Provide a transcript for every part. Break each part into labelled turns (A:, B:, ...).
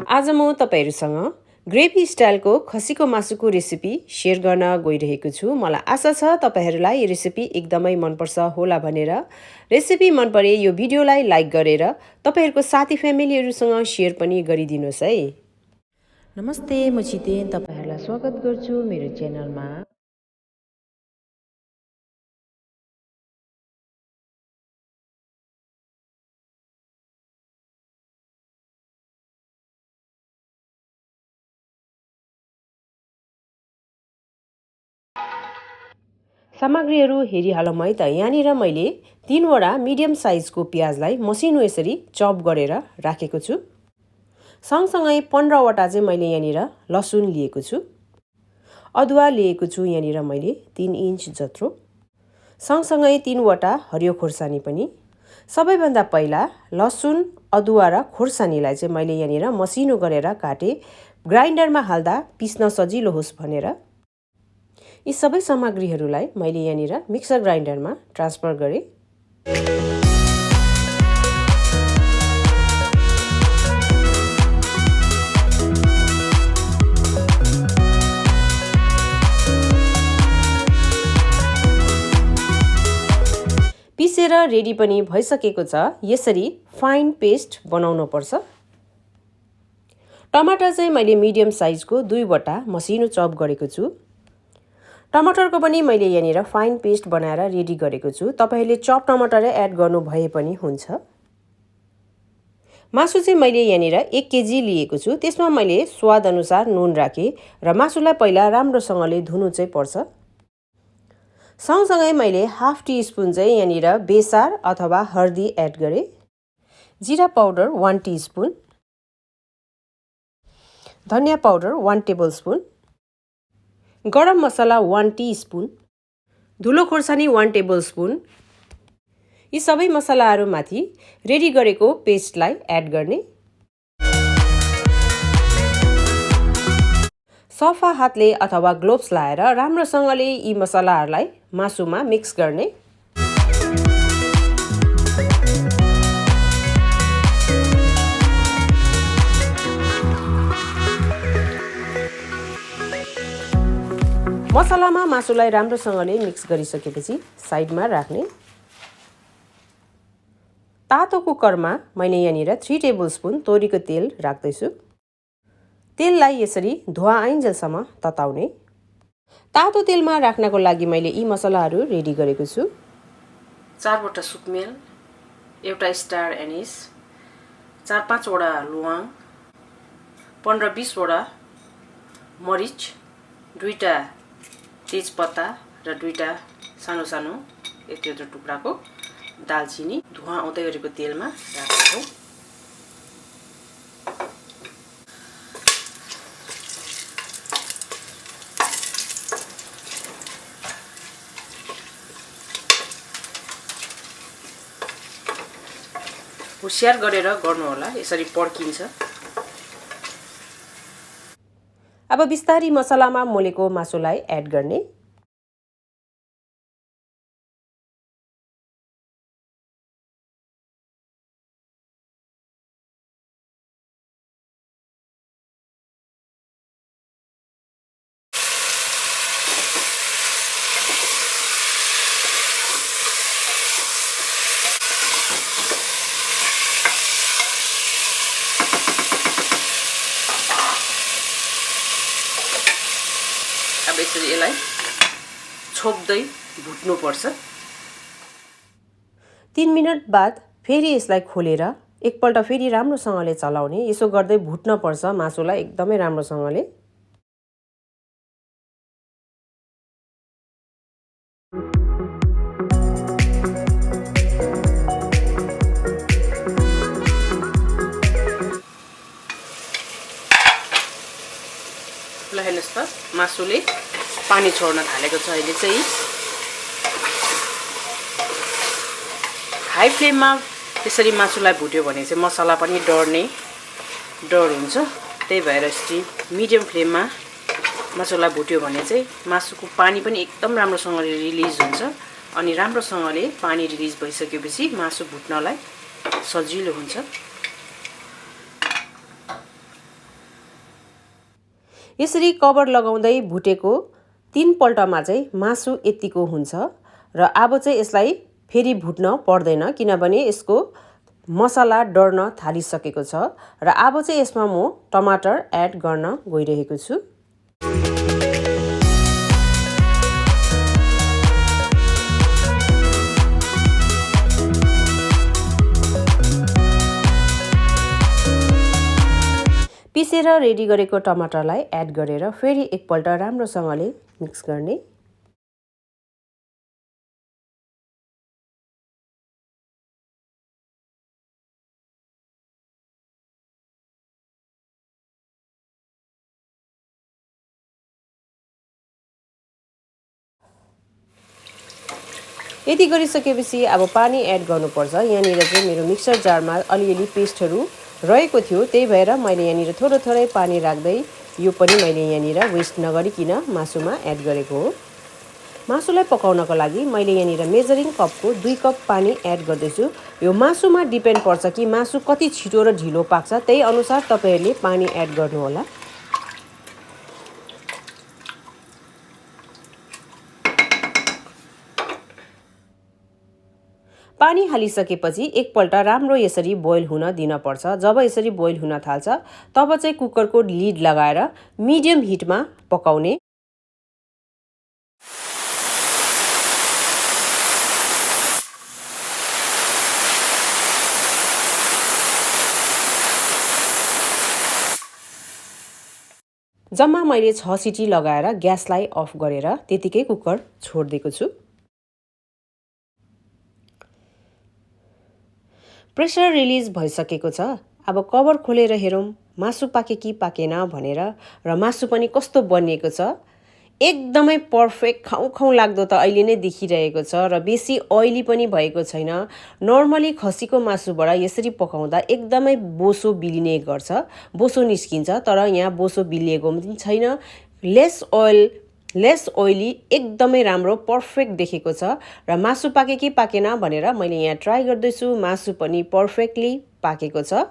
A: आज म तपाईहरुसँग ग्रेभी स्टाइलको खसीको मासुको रेसिपी शेयर गर्न गइरहेको छु। मलाई आशा छ तपाईहरुलाई यो रेसिपी एकदमै मनपर्छ होला भनेर। रेसिपी मन परे यो भिडियोलाई लाइक गरेर तपाईहरुको साथी फ्यामिलीहरुसँग शेयर पनि गरिदिनुस् है। नमस्ते, म छितेन तपाईहरुलाई स्वागत गर्छु मेरो च्यानलमा। सामग्रीहरु हेरिहालौं है त। यहाँनिर मैले 3 वटा मिडियम साइजको प्याजलाई मसिनो यसरी चप गरेर राखेको छु। सँगसँगै 15 वटा चाहिँ मैले यहाँनिर लसुन लिएको छु। अदुवा लिएको छु यहाँनिर मैले 3 इन्च जत्रो। सँगसँगै 3 वटा हरियो खोर्सानी पनि। सबैभन्दा पहिला लसुन, अदुवा र खोर्सानीलाई चाहिँ मैले यहाँनिर मसिनो गरेर काटे, ग्राइन्डरमा हाल्दा पिस्न सजिलो होस् भनेर। यी सबै सामग्रीहरुलाई मैले यहाँनिर मिक्सर ग्राइन्डरमा ट्रान्सफर गरे। पिसेर रेडी पनि भइसकेको छ। यसरी फाइन पेस्ट बनाउनु पर्छ। टमाटर चाहिँ मैले मिडियम साइजको 2 वटा मसिनो चप गरेको छु। टमाटरको पनि मैले यहाँनिर फाइन पेस्ट बनाएर रेडी गरेको छु। तपाईहरुले चप टमाटर एड गर्नु भए पनि हुन्छ। मासु चाहिँ मैले यहाँनिर 1 केजी लिएको छु। त्यसमा मैले स्वाद अनुसार नुन राखे र मासुलाई पहिला राम्रोसँगले धुनु चाहिँ पर्छ। सँगसँगै मैले हाफ टी स्पुन चाहिँ यहाँनिर बेसार अथवा हर्दी एड गरे। जिरा पाउडर 1 टीस्पुन, धनिया पाउडर 1 टेबलस्पुन, गरम मसला 1 टीस्पुन, धुलो खोर्सानी 1 टेबलस्पुन। यी सबै मसलाहरु माथि रेडी गरेको पेस्टलाई एड गर्ने। सफा हातले अथवा ग्लोभ्स लाएर राम्रोसँगले यी मसलाहरुलाई मासुमा मिक्स गर्ने। मसलामा मासुलाई राम्रोसँगले मिक्स गरिसकेपछि साइडमा राख्ने। तातो कुकरमा मैले यहाँनिर 3 टेबलस्पुन तोरीको तेल राख्दैछु। तेललाई यसरी धुवा आइन्जेलसम्म तताउने। तातो तेलमा राख्नको लागि मैले यी मसलाहरु रेडी गरेको छु। 4 वटा सुकमेल, एउटा स्टार एनिस, 4-5 वटा ल्वाङ, 15-20 वटा मरिच, 2टा तेजपत्ता र 2टा सानो सानो यति टुक्राको दालचिनी धुवा आउँदै गरेको तेलमा राख्छौं। होशियार गरेर गर्नु होला, यसरी पड्किन्छ। अब बिस्तारी मसलामा मोलेको मासुलाई एड गर्ने। अब यसरी यसलाई छोप्दै भुट्नु पर्छ। 3 मिनेट बाद फेरि यसलाई खोलेर एकपल्ट फेरि राम्रोसँगले चलाउने। यसो गर्दै भुट्न पर्छ मासुलाई एकदमै राम्रोसँगले। ल हेर्नुस् त, मासुले पानी छोड्न थालेको छ। अहिले चाहिँ हाई फ्लेममा त्यसरी मासुलाई भुट्यो भने चाहिँ मसला पनि डढ्ने डर हुन्छ। त्यही भएर यसरी मिडियम फ्लेममा मासुलाई भुट्यो भने चाहिँ मासुको पानी पनि एकदम राम्रोसँगले रिलिज हुन्छ। अनि राम्रोसँगले पानी रिलिज भइसकेपछि मासु भुट्नलाई सजिलो हुन्छ। यसरी कभर लगाउँदै भुटेको 3 पल्टमा चाहिँ मासु यतिको हुन्छ र अब चाहिँ यसलाई फेरि भुट्न पर्दैन किनभने यसको मसला डढ्न थालिसकेको छ र अब चाहिँ यसमा म टमाटर एड गर्न गइरहेको छु। पिसेर रेडी गरेको टमाटरलाई एड गरेर फेरि एकपल्ट राम्रोसँगले मिक्स गर्ने। यति गरिसकेपछि अब पानी एड गर्नुपर्छ। यहाँनिर चाहिँ मेरो मिक्सर जारमा अलिअलि पेस्टहरू रहेको थियो, त्यही भएर मैले यहाँनिर थोरै पानी राख्दै यो पनि मैले यहाँनिर वेस्ट नगरिकन मासुमा एड गरेको हो। मासुलाई पकाउनको लागि मैले यहाँनिर मेजरिङ कपको 2 कप पानी एड गर्दैछु। यो मासुमा डिपेन्ड पर्छ कि मासु कति छिटो र ढिलो पाक्छ, त्यही अनुसार तपाईहरुले पानी एड गर्नुहोला। पानी हालिसकेपछि एकपल्ट राम्रो यसरी बोइल हुन दिन पर्छ। जब यसरी बोइल हुन थाल्छ तब चाहिँ कुकरको लिड लगाएर मिडियम हिटमा पकाउने। जम्मा मैले 6 सिटी लगाएर ग्यासलाई अफ गरेर त्यतिकै कुकर छोड्दिएको छु। प्रेसर रिलिज भइसकेको छ। अब कभर खोलेर हेरौँ मासु पाके कि पाकेन भनेर, र मासु पनि कस्तो बनिएको छ। एकदमै पर्फेक्ट खाउँ लाग्दो त अहिले नै देखिरहेको छ र बेसी ऑयली पनि भएको छैन। नर्मली खसीको मासुबाट यसरी पकाउँदा एकदमै बोसो बिलिने गर्छ, बोसो निस्किन्छ, तर यहाँ बोसो बिलिएको पनि छैन। लेस ऑयली एकदमै राम्रो पर्फेक्ट देखेको छ र मासु पाके कि पाकेन भनेर मैले यहाँ ट्राई गर्दैछु। मासु पनि पर्फेक्टली पाकेको छ।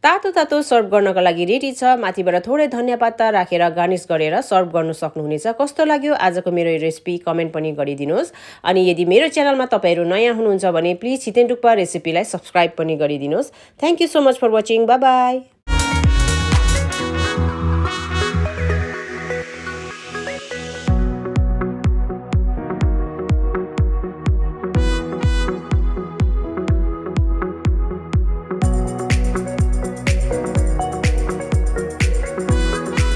A: तातो सर्भ गर्नको लागि रेडी छ। माथिबाट थोरै धनिया पत्ता राखेर गार्निश गरेर सर्भ गर्न सक्नुहुनेछ। कस्तो लाग्यो आजको मेरो रेसिपी कमेन्ट पनि गरिदिनुहोस्। अनि यदि मेरो च्यानलमा तपाईहरु नयाँ हुनुहुन्छ भने प्लिज छितेनटुक्पा रेसिपीलाई सब्स्क्राइब पनि गरिदिनुहोस्। Thank you so much for watching. Bye by.